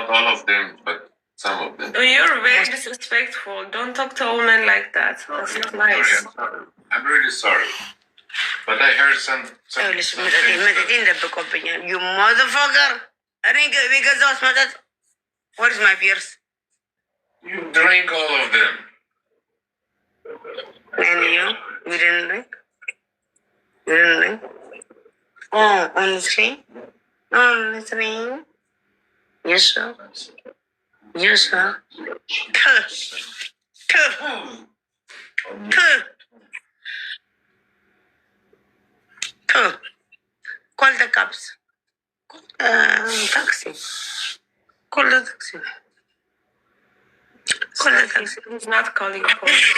Not all of them, but some of them. You're very disrespectful. Don't talk to a woman like that. That's not nice. Sorry. I'm really sorry. But I heard some things. You motherfucker! Where's my beers? You drink all of them. And you? You didn't drink? You didn't drink? Oh, only three? Only three? Yes, sir. Yes, sir. Call the cops. Taxi. Call the taxi. Call the taxi. He's not calling police.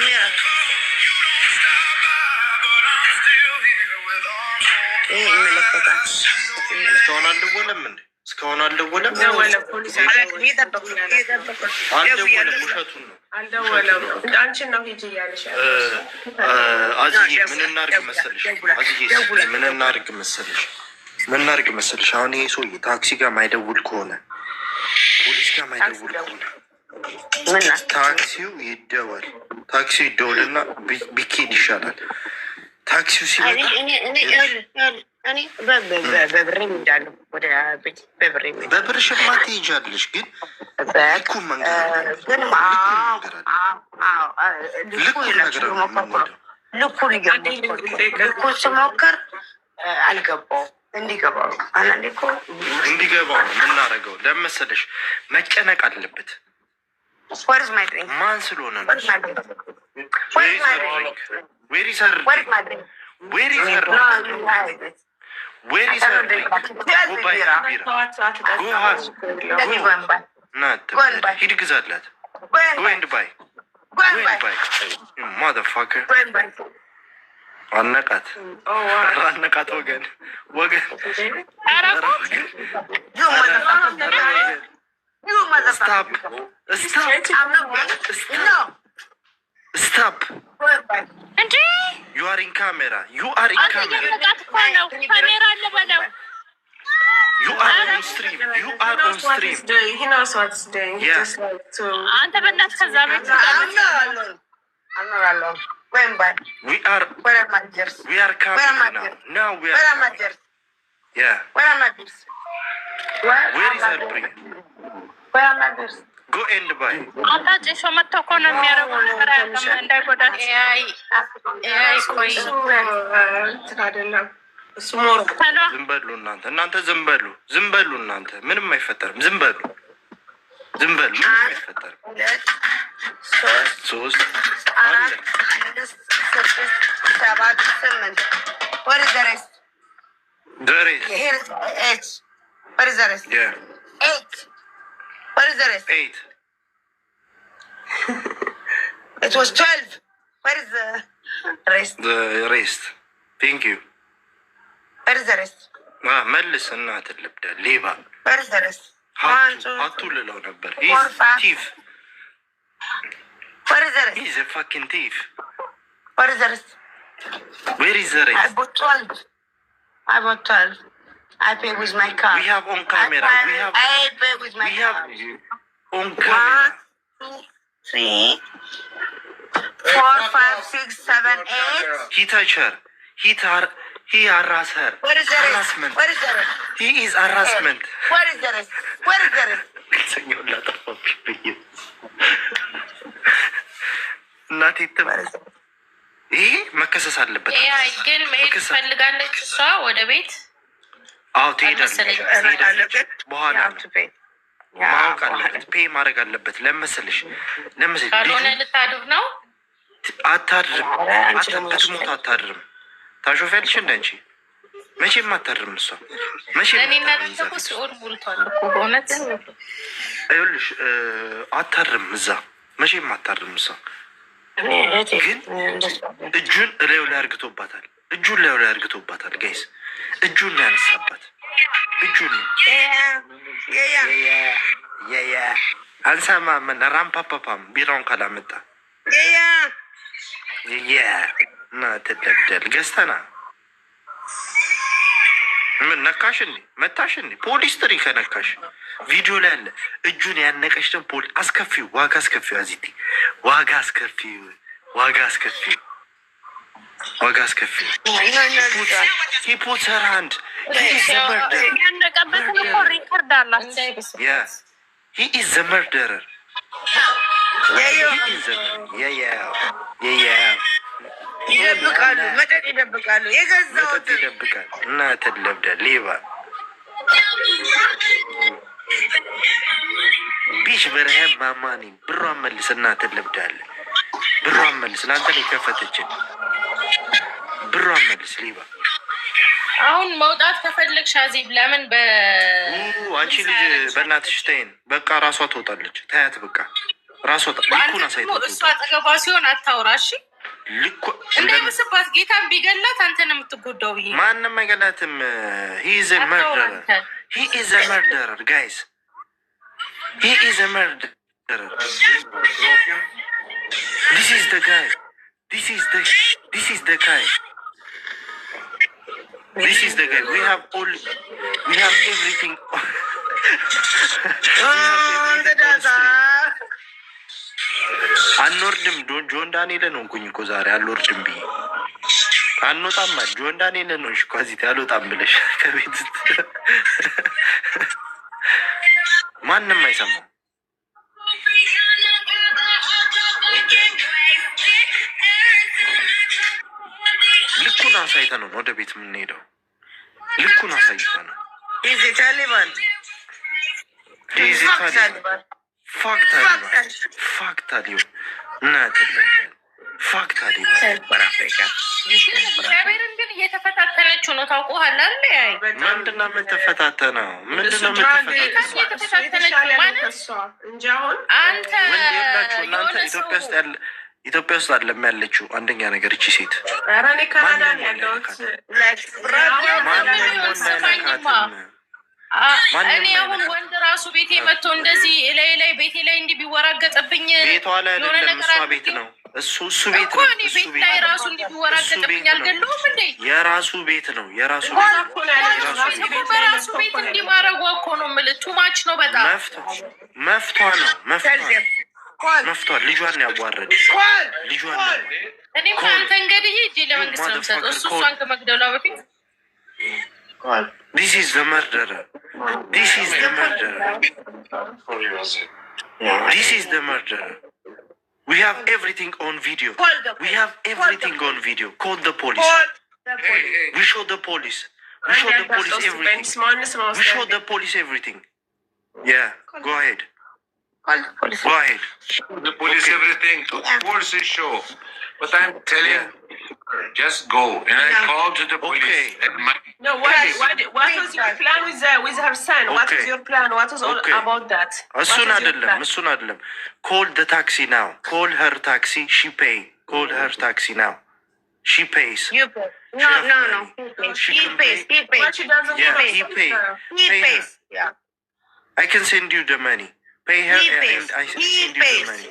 እስካሁን አልደወለም እንዴ? እስካሁን አልደወለም? አልደወለም። ፖሊስ አልደወለም። ውሸቱን ነው። አልደወለም። አንቺን ነው ሂጂ እያለሽ አዝዬ ምን እናድርግ መሰለሽ? አዝዬ ምን እናድርግ መሰለሽ? ምን እናድርግ መሰለሽ? አሁን ይሄ ሰውዬ ታክሲ ጋር ማይደውል ከሆነ ፖሊስ ጋር ማይደውል ከሆነ ታክሲው ይደወል። ታክሲው ይደወልና ቢኬድ ይሻላል። ታክሲው ሲመጣ በብርሽማ ትሄጃለሽ፣ ግን ልኩን መንገድ ልኩን ስሞክር አልገባውም። እንዲገባው እንዲገባው ነው የምናደርገው። ለምን መሰለሽ? መጨነቅ አለበት። ማን ስለሆነ ነው? ሂድ ግዛላት። አነቃት አነቃት። ወገን ወገን ስታፕ ስታፕ እንዴ! ዩ አር ኢን ካሜራ ዩ አር ኢን ካሜራ ካሜራ አለ በለው። ዩ አር ኦን ስትሪም ዩ አር ኦን ስትሪም። አንተ በእናትህ ከዛ ቤት we are coming now we are coming. Yeah, where is our prayer? Go and buy. አንተ ጭሾ መጥተው እኮ ነው የሚያደርገው ነገር አያውቅም። እንዳይጎዳች ዝም በሉ እናንተ ዝም በሉ እናንተ ምንም አይፈጠርም። ዝም በሉ ምንም አይፈጠርም። 3 4 7 8 What is the rest? There is. Here is 8. What is the rest? Yeah. 8. What is the rest? 8. It was 12. Where is the rest? The rest. Thank you. Where is the rest? መልስ እናት ልብዳ ሌባ። Where is the rest? አቱ ልለው ነበር። He's thief. Where is the rest? He's a fucking thief. Where is the rest? Where is the rest? I bought 12. I pay with my card. We have on camera. I pay with my card. We have on camera. 1, 2, 3, 4, 5, 6, 7, 8. He touched her. He harassed her. What is the rest? Harassment. What is the rest? He is harassment. What is the rest? What is the rest? እናቴ ይሄ መከሰስ አለበት። ግን መሄድ ትፈልጋለች እሷ ወደ ቤት። አዎ ትሄዳለች። በኋላ ማወቅ አለበት። ፔ ማድረግ አለበት። ለመሰልሽ ካልሆነ ልታድር ነው። አታድርም። ብትሞት አታድርም። ታሾፊያለሽ እንደ አንቺ መቼም አታድርም። እሷ መቼም ሲኦል ሞልቷል እኮ በእውነት። ይኸውልሽ አታድርም። እዛ መቼም አታድርም። እሷ ግን እጁን እላዩ ላይ አርግቶባታል። ጋይስ እጁን ላይ ያነሳባት እጁን ነው። አንሰማም። ራምፓፓፓም ቢራውን ካላመጣ እና ትደብደል ገዝተና ምን ነካሽ እንዴ? መታሽ እንዴ? ፖሊስ ጥሪ ከነካሽ ቪዲዮ ላይ አለ። እጁን ያነቀሽ ደግሞ ፖሊስ አስከፊው፣ ዋጋ አስከፊው፣ አዚቲ ዋጋ አስከፊው፣ ዋጋ አስከፊው፣ ዋጋ አስከፊው። ሂፖት ሄር ሃንድ ያነቀበትን እኮ ሪከርድ አላቸው። ሂ ኢዝ ዘ መርደረር ይደብቃሉ፣ መጠጥ ይደብቃሉ፣ የገዛሁት ይደብቃል። እናትህ ለብዳ ሌባ ቢሽ በረሀብ ማማኒ ብሯን መልስ። እናትህ ለብዳለ ብሯን መልስ። ለአንተ ነው የከፈተችን። ብሯን መልስ ሌባ። አሁን መውጣት ከፈለግሽ አዜብ ለምን አንቺ ልጅ በእናትሽ ተይን። በቃ ራሷ ትወጣለች። ታያት በቃ ራሷ ልኩን አሳይታ። እሷ አጠገቧ ሲሆን አታውራሽ እንዳይመስባት። ጌታን ቢገላት አንተ ነው የምትጎዳው ብዬ። ማንም አይገላትም። ሂ ኢዝ ኤ መርደረር። ሂ ኢዝ ኤ መርደረር ጋይስ። ሂ ኢዝ ኤ መርደረር። ዲስ ኢዝ ዘ ጋይ። ዲስ ኢዝ ዘ ጋይ። This is the guy. We have everything. አንወርድም። ጆን ዳንኤልን ሆንኩኝ እኮ ዛሬ አልወርድም ብዬ አንወጣም። ጆን ዳንኤልን ሆንሽ እኮ እዚህ አልወጣም ብለሽ ከቤት ማንም አይሰማም። ልኩን አሳይተ ነው ወደ ቤት የምንሄደው። ልኩን አሳይተ ነው። ታሊባን እግዚአብሔርን ግን እየተፈታተነችው ነው። ታውቀዋለህ አይደል? ምንድነው የምትፈታተነው? ምንድነው የተፈታተነችው ማለት እንጂ አሁን አንተ እናንተ ኢትዮጵያ ውስጥ አለም ያለችው አንደኛ ነገር እቺ ሴት ረኔ ካናዳ ያለሁት እኔ አሁን ወንድ ራሱ ቤቴ መጥቶ እንደዚህ ላይ ቤቴ ላይ እንዲህ ቢወራገጥብኝ ቤቷ ላይ አይደለም እሷ ቤት ነው። እሱ ቤት ነው። እኔ ቤት ላይ ራሱ እንዲህ ቢወራገጥብኝ አልገለውም እንዴ? የራሱ ቤት ነው። የራሱ በራሱ ቤት እንዲህ ማድረጓ እኮ ነው የምልህ። ቱማች ነው በጣም መፍቷ ነው። መፍቷል። ልጇን ያዋረድ ልጇን ነው። እኔ አንተ እንግዲህ እጄ ለመንግስት ነው የምሰጠው። እሷን ከመግደሏ በፊት This is the murderer. This is the murderer. This is the murderer. We have everything on video. We have everything on video. Call the police. We show the police. We show the police everything. We show the police everything. Yeah, go ahead. Go ahead. The police everything. Of course they show. But I'm telling just go. And I called to the police. No, what was your plan with her son? What was your plan? What was all about that? እሱን አይደለም. Call the taxi now. Call her taxi. She pay. Call her taxi now. She pays. You pay. No. He pays. What she doesn't Yeah, he pay. He pays. Yeah. I can send you the money. Pay her He pays. and I send He you pays. the money.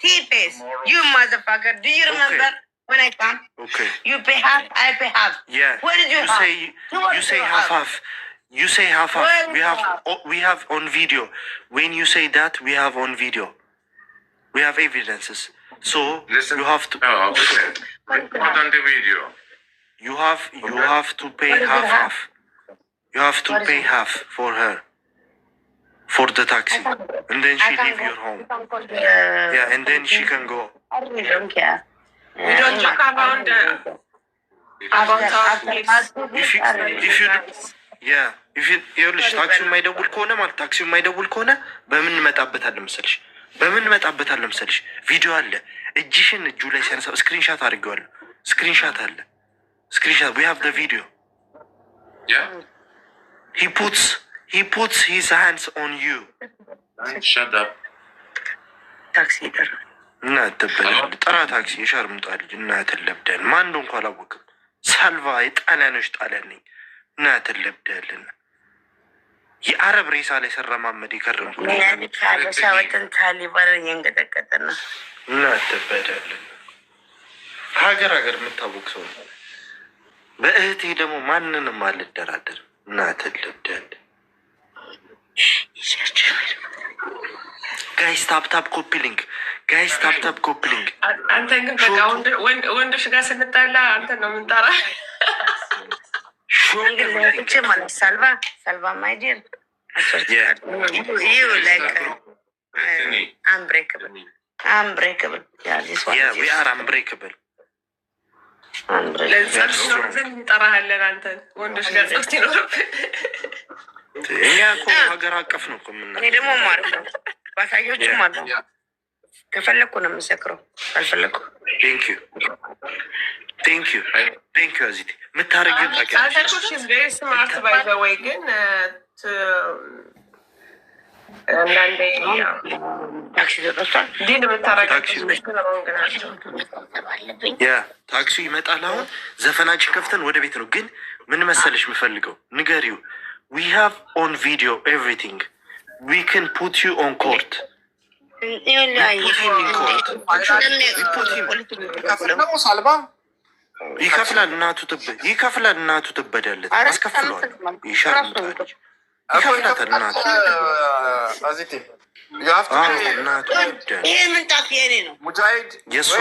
He pays. You motherfucker. Do you remember when I come? Okay. You pay half, I pay half. Yeah. What did you have? You say half. You say half. We have on video. When you say that, we have on video. We have evidences. So Listen, you have to. No, okay. Put on the video. You have to pay half. You have to pay half for her. For the taxi. And then she leave your home. Yeah, and then she can go. I really don't care. We don't joke around our kids. if you ይኸውልሽ ታክሲው የማይደውል ከሆነ ማለት ታክሲው የማይደውል ከሆነ በምን እንመጣበታለን መሰልሽ? ቪዲዮ አለ። እጅሽን እጁ ላይ ሲያነሳ ስክሪንሻት አድርጌዋለሁ። ስክሪንሻት አለ። ስክሪንሻት we have the video. Yeah. He puts his hands on you. Shut up. ታክሲ ይጠራ ጠራ ታክሲ የሸርምጣ ልጅ እናትህ ለብዳል። ማን እንደሆንኩ አላወቅም። ሳልቫ የጣሊያኖች ጣሊያን ነኝ። እናትህ ለብዳልና የአረብ ሬሳ ላይ ሰረማመድ የከረምኩ ሰዎችን ታሊባን እየንቀጠቀጠ ነው። እናትህ በዳልና ሀገር የምታወቅ ሰው ነው። በእህቴ ደግሞ ማንንም አልደራደርም። እናትህ ልብዳል። ጋይስ ታፕታፕ ኮፒሊንግ፣ ጋይስ ታፕታፕ ኮፒሊንግ። አንተ ግን በቃ ወንዶች ጋር ስንጣላ አንተ ነው የምንጠራ። ሳልቫ ማይዲር unbreakable. Yeah, this one. Yeah, we are unbreakable. እንጠራሃለን አንተን ወንዶች ጋር ጸፍት ይኖርብ። እኛ እኮ ሀገር አቀፍ ነው እኮ እኔ ደግሞ ማለት ነው ባሳዮችም አሉ። ከፈለኩ ነው የምሰክረው፣ ካልፈለኩ ቴንክ ዩ ቴንክ ዩ ቴንክ ዩ። አዚቲ የምታረጊው ታውቂያለሽ። አንተ እኮ ቬሪ ስማርት ባይ ዘ ዌይ ግን አንዳንዴ ታክሲ ተጠርቷል። ዲል የምታረጋቸው ያ ታክሲ ይመጣል። አሁን ዘፈናችን ከፍተን ወደ ቤት ነው። ግን ምን መሰለሽ የምፈልገው ንገሪው። we have on video everything. we can put you on court. ይከፍላል እናቱ ትበዳለች። አስከፍለዋል። ይሸርሙታል። ይከፍላታል እናቱ። ይሄ ምንጣፍ የኔ ነው። የእሷ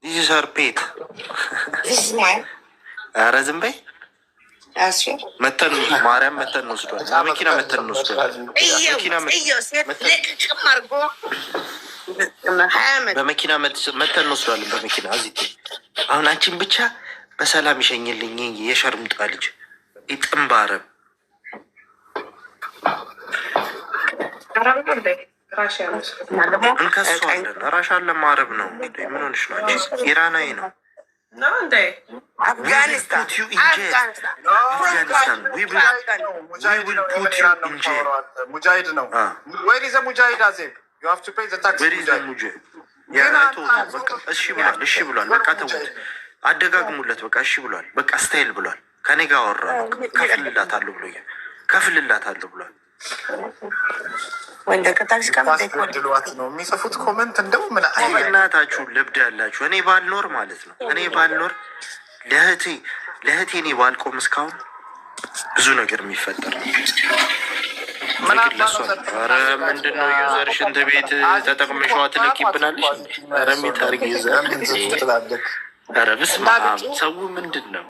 this is her pet. ኧረ ዝም በይ። መተን ማርያም መተን እንወስዷል። መኪና መተን እንወስዷል። በመኪና መተን እንወስዷለን። በመኪና እዚህ አሁን አንቺን ብቻ በሰላም ይሸኝልኝ የሸርምጣ ልጅ ይጥንባረም እንከሷለን። ራሻን ለማረብ ነው። ምን ሆንሽ ነው? ኢራናዊ ነው። አፍጋኒስታን ሙጃሂድ ነው። እሺ ብሏል። በቃ ተውት። አደጋግሙለት። በቃ እሺ ብሏል። በቃ ስታይል ብሏል። ከኔ ጋር አወራ። ከፍልላታለሁ ብሎኛል። ከፍልላታለሁ ብሏል። ድሏት ነው የሚጽፉት ኮመንት። እንደው ምን እናታችሁ ልብድ ያላችሁ። እኔ ባልኖር ማለት ነው እኔ ባልኖር ለእህቴ እኔ ባልቆም እስካሁን ብዙ ነገር የሚፈጠር ኧረ ምንድን ነው ዩዘር ሽንት ቤት ተጠቅመሽዋ ትለቂብናለሽ። ኧረ ሚታርግ ዩዘር ኧረ በስመ አብ ሰው ምንድን ነው?